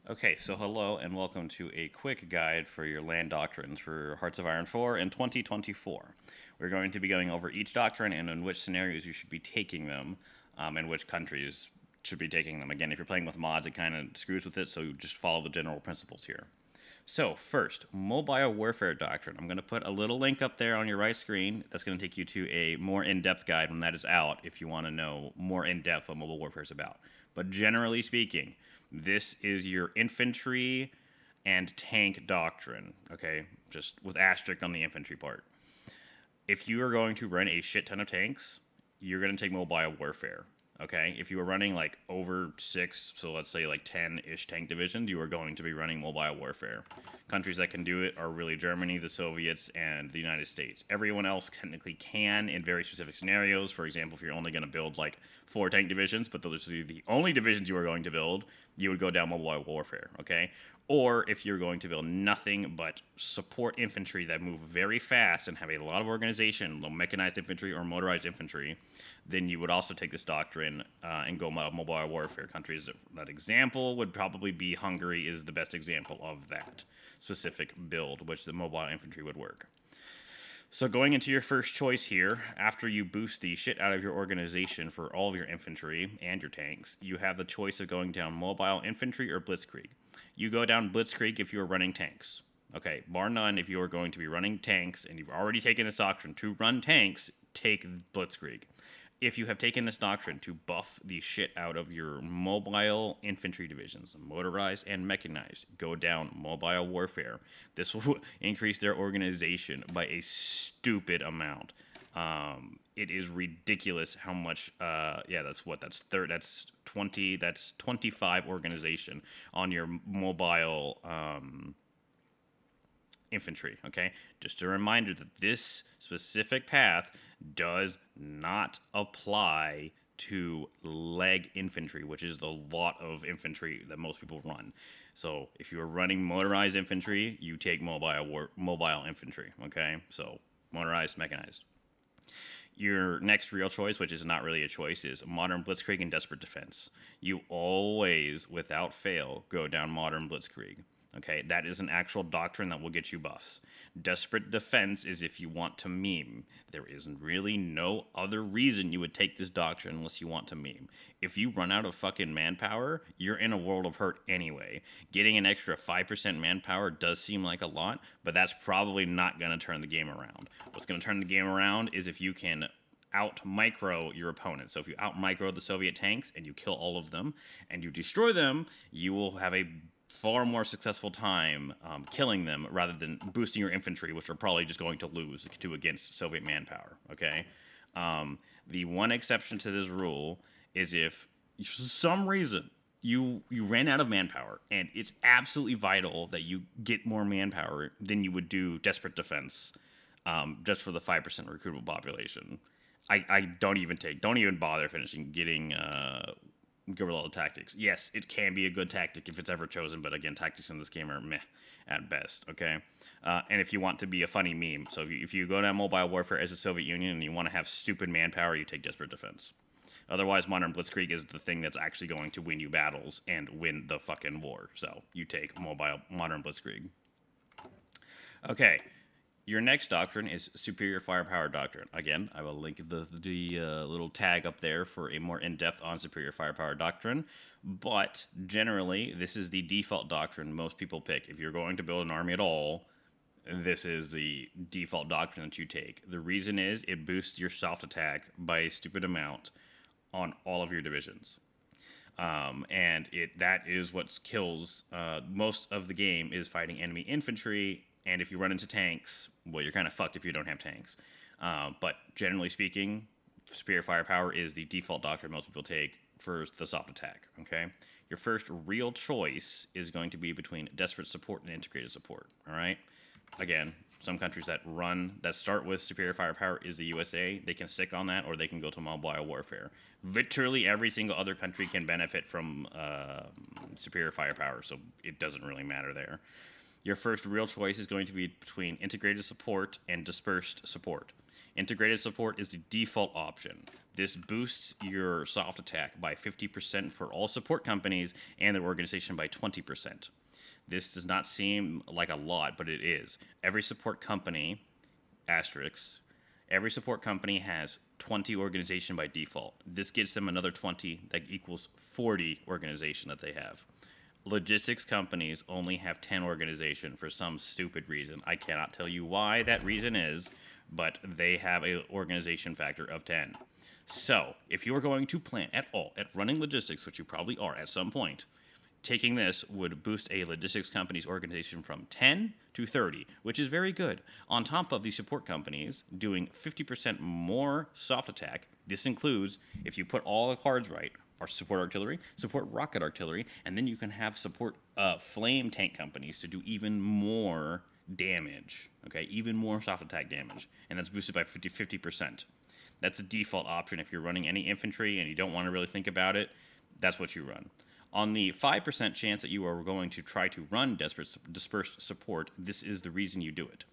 Okay, so hello and welcome to a quick guide for your land doctrines for Hearts of Iron 4 in 2024. We're going to be going over each doctrine and in which scenarios you should be taking them, and which countries should be taking them. Again, if you're playing with mods, it kind of screws with it, so you just follow the general principles here. So, first, Mobile Warfare Doctrine. I'm going to put a little link up there on your right screen. That's going to take you to a more in-depth guide when that is out if you want to know more in-depth what mobile warfare is about. But generally speaking, this is your infantry and tank doctrine, okay? Just with asterisk on the infantry part. If you are going to run a shit ton of tanks, you're going to take Mobile Warfare. Okay, if you are running like over 6, so let's say like 10-ish tank divisions, you are going to be running Mobile Warfare. Countries that can do it are really Germany, the Soviets, and the United States. Everyone else technically can in very specific scenarios. For example, if you're only going to build like 4 tank divisions, but those are the only divisions you are going to build, you would go down Mobile Warfare, okay? Or if you're going to build nothing but support infantry that move very fast and have a lot of organization, mechanized infantry or motorized infantry, then you would also take this doctrine and go mobile warfare. Countries that example would probably be Hungary is the best example of that specific build, which the mobile infantry would work. So going into your first choice here, after you boost the shit out of your organization for all of your infantry and your tanks, you have the choice of going down mobile infantry or blitzkrieg. You go down blitzkrieg if you are running tanks. Okay, bar none, if you are going to be running tanks and you've already taken this doctrine to run tanks, take blitzkrieg. If you have taken this doctrine to buff the shit out of your mobile infantry divisions, motorized and mechanized, go down mobile warfare. This will increase their organization by a stupid amount. It is ridiculous how much. That's 20. That's 25 organization on your mobile infantry, okay? Just a reminder that this specific path does not apply to leg infantry, which is the lot of infantry that most people run. So if you're running motorized infantry, you take mobile infantry, okay? So motorized, mechanized. Your next real choice, which is not really a choice, is Modern Blitzkrieg and Desperate Defense. You always, without fail, go down Modern Blitzkrieg. Okay, that is an actual doctrine that will get you buffs. Desperate Defense is if you want to meme. There is really no other reason you would take this doctrine unless you want to meme. If you run out of fucking manpower, you're in a world of hurt anyway. Getting an extra 5% manpower does seem like a lot, but that's probably not going to turn the game around. What's going to turn the game around is if you can out micro your opponent. So if you out micro the Soviet tanks and you kill all of them and you destroy them, you will have a far more successful time killing them rather than boosting your infantry, which are probably just going to lose to against Soviet manpower. Okay, the one exception to this rule is if for some reason you ran out of manpower and it's absolutely vital that you get more manpower than you would do desperate defense, just for the 5% recruitable population. I don't even bother finishing getting guerrilla tactics. Yes, it can be a good tactic if it's ever chosen, but again, tactics in this game are meh at best, okay? And if you want to be a funny meme, so if you go down mobile warfare as the Soviet Union and you want to have stupid manpower, you take desperate defense. Otherwise, Modern Blitzkrieg is the thing that's actually going to win you battles and win the fucking war. So you take Modern Blitzkrieg. Okay, your next doctrine is Superior Firepower Doctrine. Again, I will link the little tag up there for a more in-depth on Superior Firepower Doctrine. But generally, this is the default doctrine most people pick. If you're going to build an army at all, this is the default doctrine that you take. The reason is it boosts your soft attack by a stupid amount on all of your divisions. And that is what kills most of the game is fighting enemy infantry. And if you run into tanks, well, you're kind of fucked if you don't have tanks. But generally speaking, Superior Firepower is the default doctrine most people take for the soft attack, okay? Your first real choice is going to be between Desperate Support and Integrated Support, all right? Again, some countries that start with Superior Firepower is the USA. They can stick on that, or they can go to Mobile Warfare. Literally every single other country can benefit from Superior Firepower, so it doesn't really matter there. Your first real choice is going to be between Integrated Support and Dispersed Support. Integrated support is the default option. This boosts your soft attack by 50% for all support companies and their organization by 20%. This does not seem like a lot, but it is. Every support company, asterisks, every support company has 20 organization by default. This gives them another 20 that equals 40 organization that they have. Logistics companies only have 10 organization for some stupid reason. I cannot tell you why that reason is, but they have an organization factor of 10. So, if you are going to plan at all at running logistics, which you probably are at some point, taking this would boost a logistics company's organization from 10 to 30, which is very good. On top of the support companies doing 50% more soft attack, this includes, if you put all the cards right, our support artillery, support rocket artillery, and then you can have support flame tank companies to do even more damage, okay? Even more soft attack damage, and that's boosted by 50%. That's a default option if you're running any infantry and you don't want to really think about it. That's what you run. On the 5% chance that you are going to try to run dispersed support, this is the reason you do it.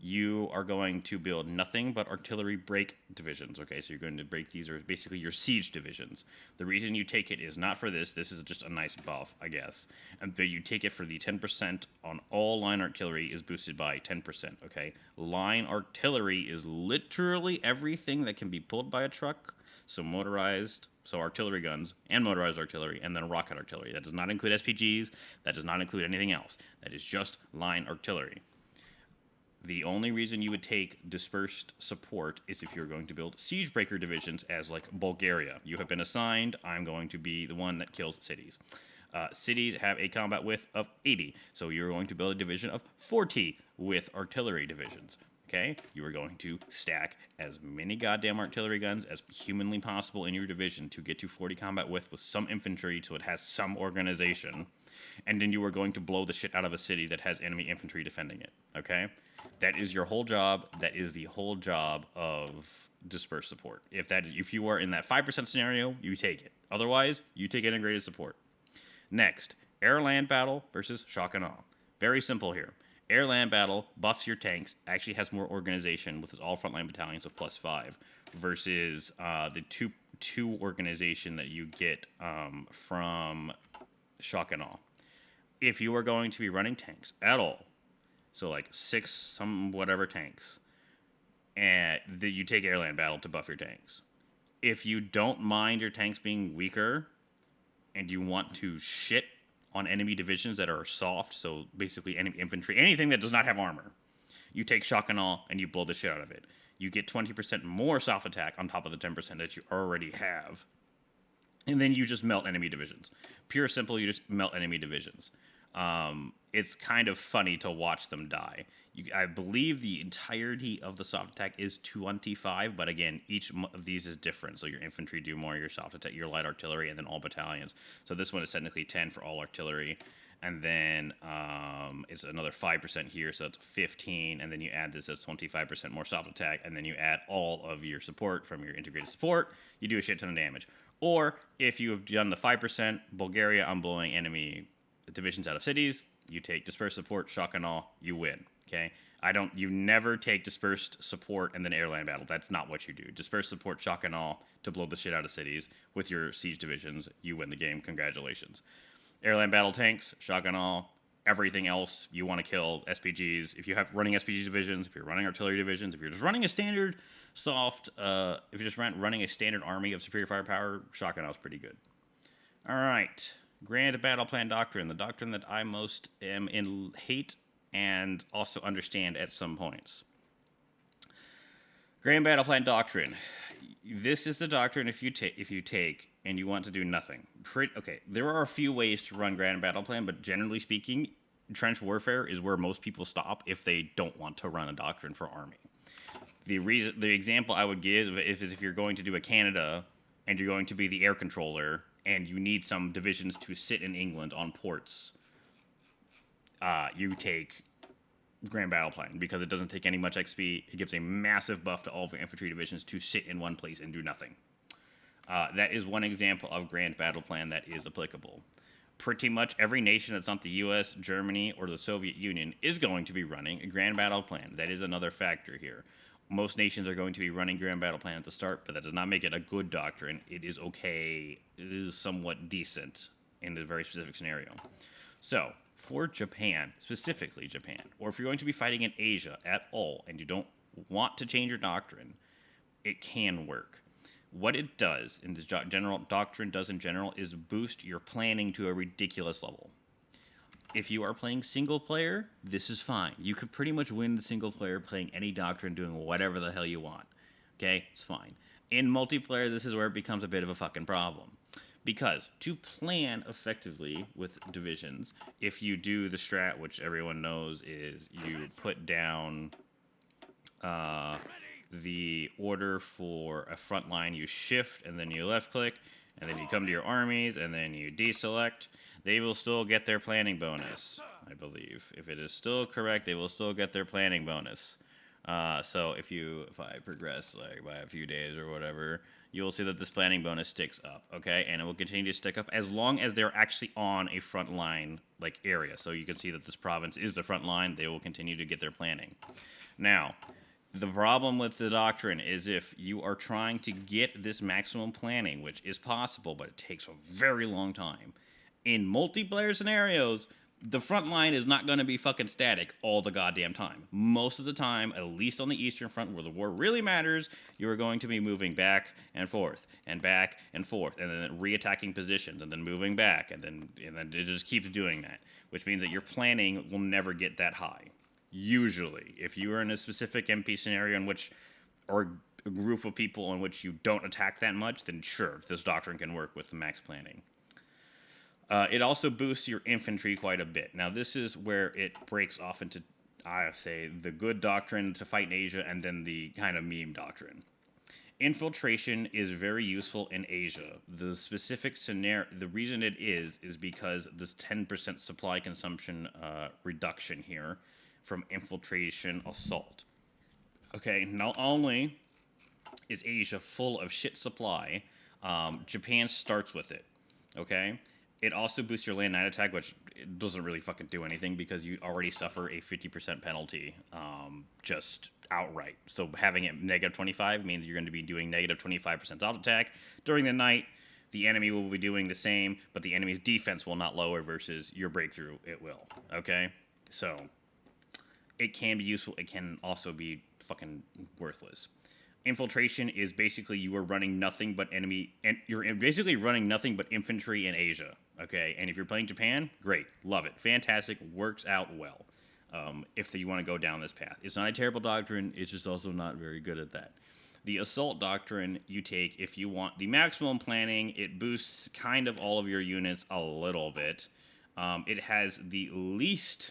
You are going to build nothing but artillery break divisions, okay? So you're going to break these are basically your siege divisions. The reason you take it is not for this. This is just a nice buff, I guess. But you take it for the 10% on all line artillery is boosted by 10%, okay? Line artillery is literally everything that can be pulled by a truck. So motorized, so artillery guns and motorized artillery, and then rocket artillery. That does not include SPGs. That does not include anything else. That is just line artillery. The only reason you would take dispersed support is if you're going to build siege breaker divisions as like Bulgaria. You have been assigned, I'm going to be the one that kills cities. Cities have a combat width of 80, so you're going to build a division of 40 with artillery divisions. Okay, you are going to stack as many goddamn artillery guns as humanly possible in your division to get to 40 combat width with some infantry so it has some organization. And then you are going to blow the shit out of a city that has enemy infantry defending it. Okay? That is your whole job. That is the whole job of dispersed support. If you are in that 5% scenario, you take it. Otherwise, you take integrated support. Next, air-land battle versus shock and awe. Very simple here. Air-land battle buffs your tanks, actually has more organization with its all frontline battalions of +5 versus the two organization that you get from shock and awe. If you are going to be running tanks at all, so like 6 some whatever tanks, and you take air-land battle to buff your tanks. If you don't mind your tanks being weaker and you want to shit on enemy divisions that are soft, so basically enemy infantry, anything that does not have armor, you take shock and awe and you blow the shit out of it. You get 20% more soft attack on top of the 10% that you already have. And then you just melt enemy divisions. Pure simple, you just melt enemy divisions. It's kind of funny to watch them die. I believe the entirety of the soft attack is 25, but again, each of these is different. So your infantry do more, your soft attack, your light artillery, and then all battalions. So this one is technically 10 for all artillery. And then it's another 5% here, so it's 15. And then you add this as 25% more soft attack. And then you add all of your support from your integrated support. You do a shit ton of damage. Or if you have done the 5%, Bulgaria, I'm blowing enemy divisions out of cities. You take dispersed support, shock and awe, you win. Okay? You never take dispersed support and then airland battle. That's not what you do. Dispersed support, shock and awe to blow the shit out of cities with your siege divisions. You win the game. Congratulations. Airland battle tanks, shock and awe, everything else you want to kill, SPGs. If you have running SPG divisions, if you're running artillery divisions, if you're just running a standard soft, if you're just running a standard army of superior firepower, shock and awe is pretty good. All right. Grand Battleplan Doctrine, the doctrine that I most am in hate and also understand at some points. Grand Battleplan Doctrine. This is the doctrine if you take and you want to do nothing. Okay, there are a few ways to run Grand Battleplan, but generally speaking, trench warfare is where most people stop if they don't want to run a doctrine for army. The example I would give is if you're going to do a Canada and you're going to be the air controller and you need some divisions to sit in England on ports, you take Grand Battleplan because it doesn't take any much XP. It gives a massive buff to all of your infantry divisions to sit in one place and do nothing. That is one example of Grand Battleplan that is applicable. Pretty much every nation that's not the US, Germany, or the Soviet Union is going to be running a Grand Battleplan. That is another factor here. most nations are going to be running Grand Battle Plan at the start, but that does not make it a good doctrine. It is okay. It is somewhat decent in a very specific scenario. So, for Japan, specifically Japan, or if you're going to be fighting in Asia at all and you don't want to change your doctrine, it can work. What it does in this general doctrine does in general is boost your planning to a ridiculous level. If you are playing single player, this is fine. You could pretty much win the single player playing any doctrine, doing whatever the hell you want. Okay? It's fine. In multiplayer, this is where it becomes a bit of a fucking problem. Because to plan effectively with divisions, if you do the strat, which everyone knows is you put down the order for a front line, you shift and then you left click, and then you come to your armies and then you deselect. They will still get their planning bonus, I believe. If it is still correct, they will still get their planning bonus. So if I progress like by a few days or whatever, you'll see that this planning bonus sticks up, okay? And it will continue to stick up as long as they're actually on a front line like area. So you can see that this province is the front line. They will continue to get their planning. Now, the problem with the doctrine is if you are trying to get this maximum planning, which is possible, but it takes a very long time. In multiplayer scenarios, the front line is not going to be fucking static all the goddamn time. Most of the time, at least on the Eastern Front where the war really matters, you are going to be moving back and forth, and then reattacking positions, and then moving back, and then it just keeps doing that, which means that your planning will never get that high. Usually, if you are in a specific MP scenario in which, or a group of people in which you don't attack that much, then sure, this doctrine can work with the max planning. It also boosts your infantry quite a bit. Now, this is where it breaks off into, I say, the good doctrine to fight in Asia and then the kind of meme doctrine. Infiltration is very useful in Asia. The specific scenario, the reason it is because this 10% supply consumption reduction here from infiltration assault. Okay, not only is Asia full of shit supply, Japan starts with it, okay? It also boosts your land night attack, which doesn't really fucking do anything because you already suffer a 50% penalty just outright. So having it negative 25 means you're going to be doing negative 25% off attack. During the night, the enemy will be doing the same, but the enemy's defense will not lower versus your breakthrough, it will. Okay? So it can be useful. It can also be fucking worthless. Infiltration is basically you are running nothing but enemy, and you're basically running nothing but infantry in Asia, okay? And if you're playing Japan, great, love it, fantastic, works out well. If you want to go down this path, it's not a terrible doctrine. It's just also not very good at that. The assault doctrine you take if you want the maximum planning. It boosts kind of all of your units a little bit. It has the least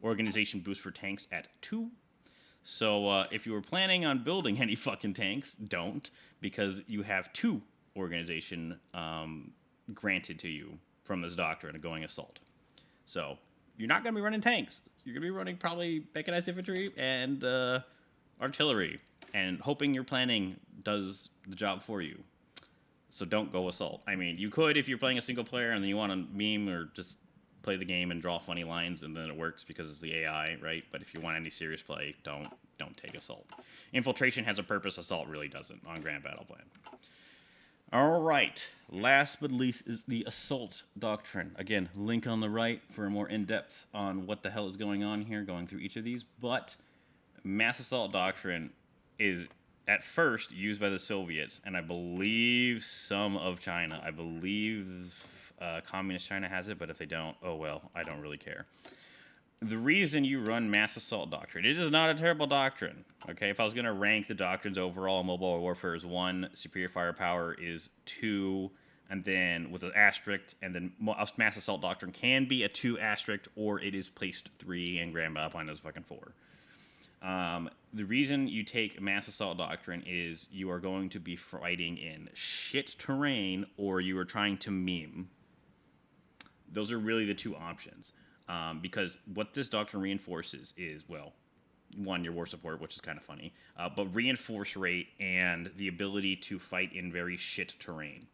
organization boost for tanks at 2. So if you were planning on building any fucking tanks, don't, because you have 2 organization granted to you from this doctrine of going assault. So you're not going to be running tanks. You're going to be running probably mechanized infantry and artillery, and hoping your planning does the job for you. So don't go assault. I mean, you could if you're playing a single player and then you want to meme or just play the game and draw funny lines, and then it works because it's the AI, right? But if you want any serious play, don't take assault. Infiltration has a purpose. Assault really doesn't on Grand Battleplan. All right. Last but least is the assault doctrine. Again, link on the right for a more in-depth on what the hell is going on here, going through each of these. But mass assault doctrine is at first used by the Soviets, and I believe some of China. I believe Communist China has it, but if they don't, oh well, I don't really care. The reason you run mass assault doctrine, it is not a terrible doctrine, okay? If I was going to rank the doctrines overall, mobile warfare is 1, superior firepower is 2, and then with an asterisk, and then mass assault doctrine can be a 2 asterisk, or it is placed 3, and Grand Battleplan is fucking 4. The reason you take mass assault doctrine is you are going to be fighting in shit terrain, or you are trying to meme. Those are really the 2 options. Because what this doctrine reinforces is, well, 1, your war support, which is kind of funny, but reinforce rate and the ability to fight in very shit terrain.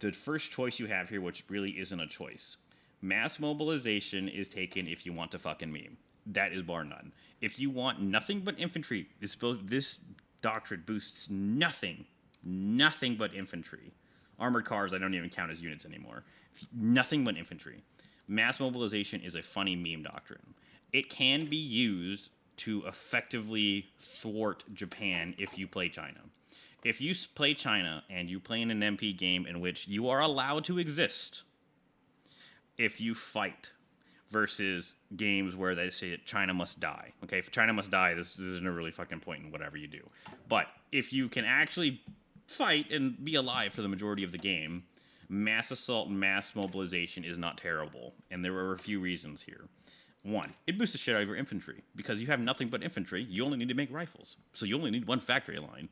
The first choice you have here, which really isn't a choice, mass mobilization is taken if you want to fucking meme. That is bar none. If you want nothing but infantry, this doctrine boosts nothing but infantry. Armored cars, I don't even count as units anymore. Nothing but infantry. Mass mobilization is a funny meme doctrine. It can be used to effectively thwart Japan if you play China. If you play China and you play in an MP game in which you are allowed to exist, if you fight versus games where they say that China must die. Okay, if China must die, there's no really fucking point in whatever you do. But if you can actually fight and be alive for the majority of the game, mass assault and mass mobilization is not terrible. And there are a few reasons here. One, it boosts the shit out of your infantry. Because you have nothing but infantry, you only need to make rifles. So you only need one factory line.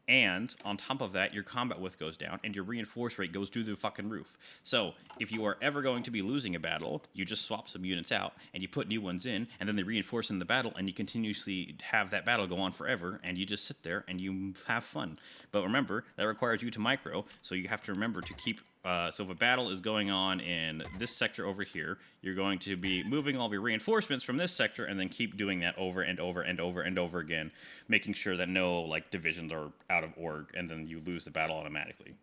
And on top of that, your combat width goes down, and your reinforce rate goes through the fucking roof. So if you are ever going to be losing a battle, you just swap some units out, and you put new ones in, and then they reinforce in the battle, and you continuously have that battle go on forever, and you just sit there and you have fun. But remember, that requires you to micro, so you have to remember to keep... so if a battle is going on in this sector over here, you're going to be moving all of your reinforcements from this sector and then keep doing that over and over and over and over again, making sure that no like divisions are out of org, and then you lose the battle automatically.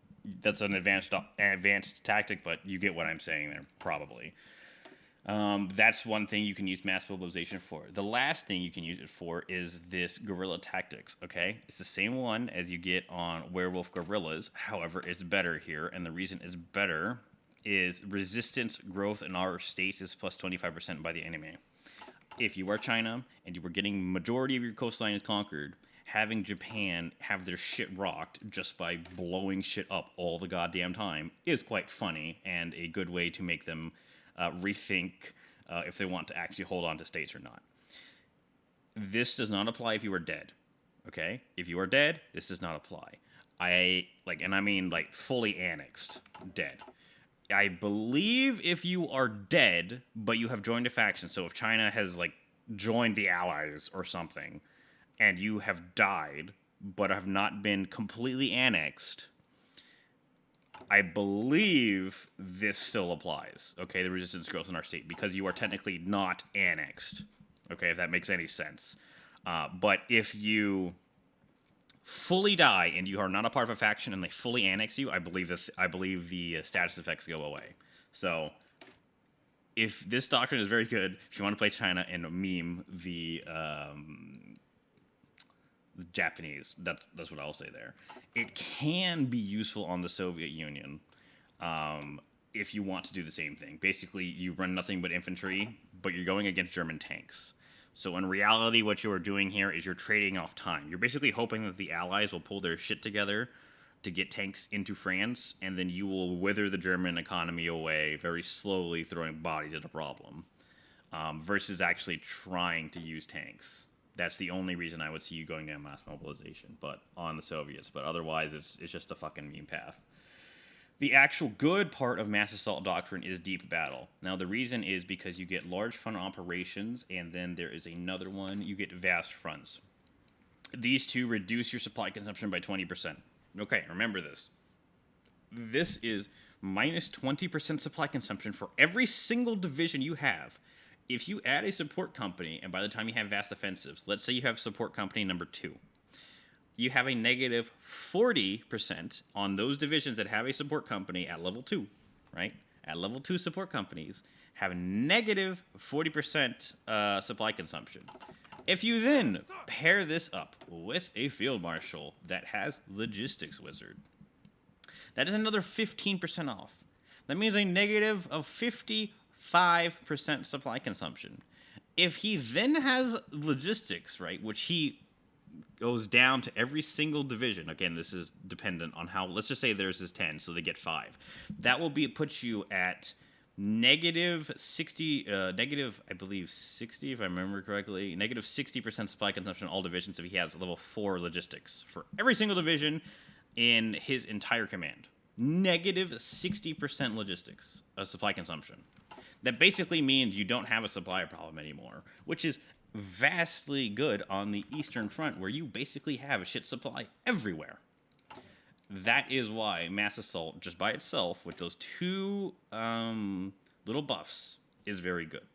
That's an advanced tactic, but you get what I'm saying there, probably. That's one thing you can use mass mobilization for. The last thing you can use it for is this guerrilla tactics, okay? It's the same one as you get on werewolf guerrillas. However, it's better here, and the reason it's better is resistance growth in our states is plus 25% by the enemy. If you are China and you were getting majority of your coastline is conquered, having Japan have their shit rocked just by blowing shit up all the goddamn time is quite funny and a good way to make them rethink if they want to actually hold on to states or not. This does not apply if you are dead, okay? If you are dead, this does not apply. I mean fully annexed, dead. I believe if you are dead, but you have joined a faction, so if China has joined the Allies or something, and you have died, but have not been completely annexed, I believe this still applies, okay, the resistance growth in our state, because you are technically not annexed, okay, if that makes any sense. But if you fully die and you are not a part of a faction and they fully annex you, I believe the status effects go away. So if this doctrine is very good, if you want to play China and meme the Japanese, that's what I'll say there. It can be useful on the Soviet Union if you want to do the same thing. Basically, you run nothing but infantry, but you're going against German tanks. So in reality, what you are doing here is you're trading off time. You're basically hoping that the Allies will pull their shit together to get tanks into France, and then you will wither the German economy away very slowly, throwing bodies at a problem, versus actually trying to use tanks. That's the only reason I would see you going down mass mobilization, but on the Soviets. But otherwise, it's just a fucking meme path. The actual good part of mass assault doctrine is deep battle. Now, the reason is because you get large front operations, and then there is another one, you get vast fronts. These two reduce your supply consumption by 20%. Okay, remember this. This is minus 20% supply consumption for every single division you have. If you add a support company, and by the time you have vast offensives, let's say you have support company number 2, you have a negative 40% on those divisions that have a support company at level 2, right? At level 2 support companies have negative 40% supply consumption. If you then pair this up with a field marshal that has logistics wizard, that is another 15% off. That means a negative of 55% supply consumption. If he then has logistics, right, which he goes down to every single division. Again, this is dependent on how, let's just say theirs is 10, so they get 5. That will put you at negative 60, I believe 60, if I remember correctly, negative 60% supply consumption in all divisions if he has level 4 logistics for every single division in his entire command. Negative 60% logistics supply consumption. That basically means you don't have a supply problem anymore, which is vastly good on the Eastern Front, where you basically have a shit supply everywhere. That is why mass assault, just by itself, with those two little buffs, is very good.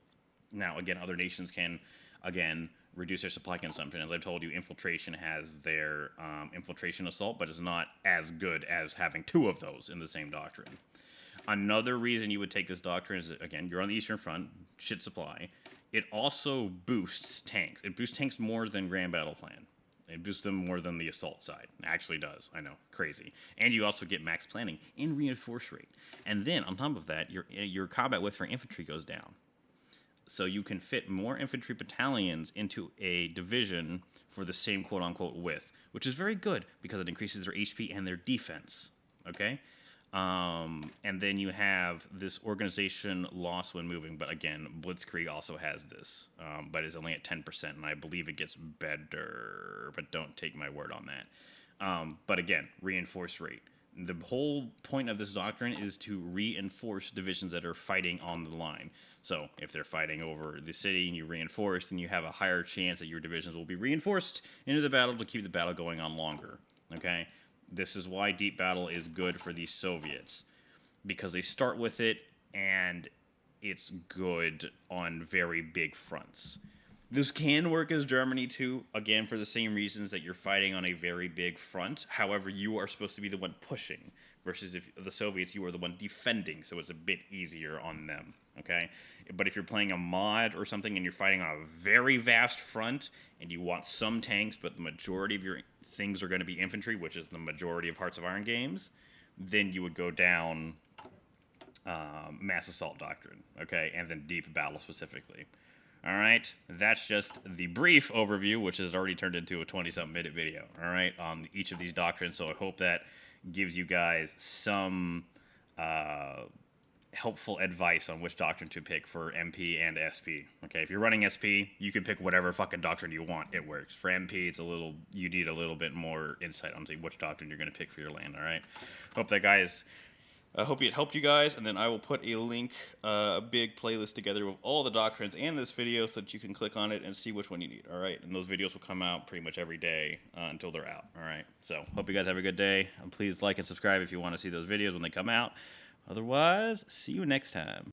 Now, again, other nations can, again, reduce their supply consumption. As I've told you, infiltration has their infiltration assault, but it's not as good as having two of those in the same doctrine. Another reason you would take this doctrine is, again, you're on the Eastern Front, shit supply. It also boosts tanks. It boosts tanks more than Grand Battleplan. It boosts them more than the assault side. It actually does. I know, crazy. And you also get max planning and reinforce rate. And then on top of that, your combat width for infantry goes down. So you can fit more infantry battalions into a division for the same quote-unquote width, which is very good because it increases their HP and their defense. Okay. And then you have this organization loss when moving, but again, Blitzkrieg also has this, but it's only at 10%, and I believe it gets better, but don't take my word on that. But again, reinforce rate. The whole point of this doctrine is to reinforce divisions that are fighting on the line. So if they're fighting over the city and you reinforce, then you have a higher chance that your divisions will be reinforced into the battle to keep the battle going on longer. Okay? This is why deep battle is good for these Soviets, because they start with it and it's good on very big fronts. This can work as Germany too, again for the same reasons that you're fighting on a very big front. However, you are supposed to be the one pushing, versus if the Soviets, you are the one defending, so it's a bit easier on them, okay? But if you're playing a mod or something and you're fighting on a very vast front and you want some tanks, but the majority of your things are going to be infantry, which is the majority of Hearts of Iron games, then you would go down Mass Assault Doctrine, okay? And then Deep Battle specifically. All right, that's just the brief overview, which has already turned into a 20-something minute video, all right, on each of these doctrines. So I hope that gives you guys some helpful advice on which doctrine to pick for MP and SP. Okay, if you're running SP, you can pick whatever fucking doctrine you want. It works. For MP, you need a little bit more insight on which doctrine you're going to pick for your land, all right? Hope that, guys... I hope it helped you guys, and then I will put a link, a big playlist together with all the doctrines and this video so that you can click on it and see which one you need, all right? And those videos will come out pretty much every day until they're out, all right? So hope you guys have a good day. Please like and subscribe if you want to see those videos when they come out. Otherwise, see you next time.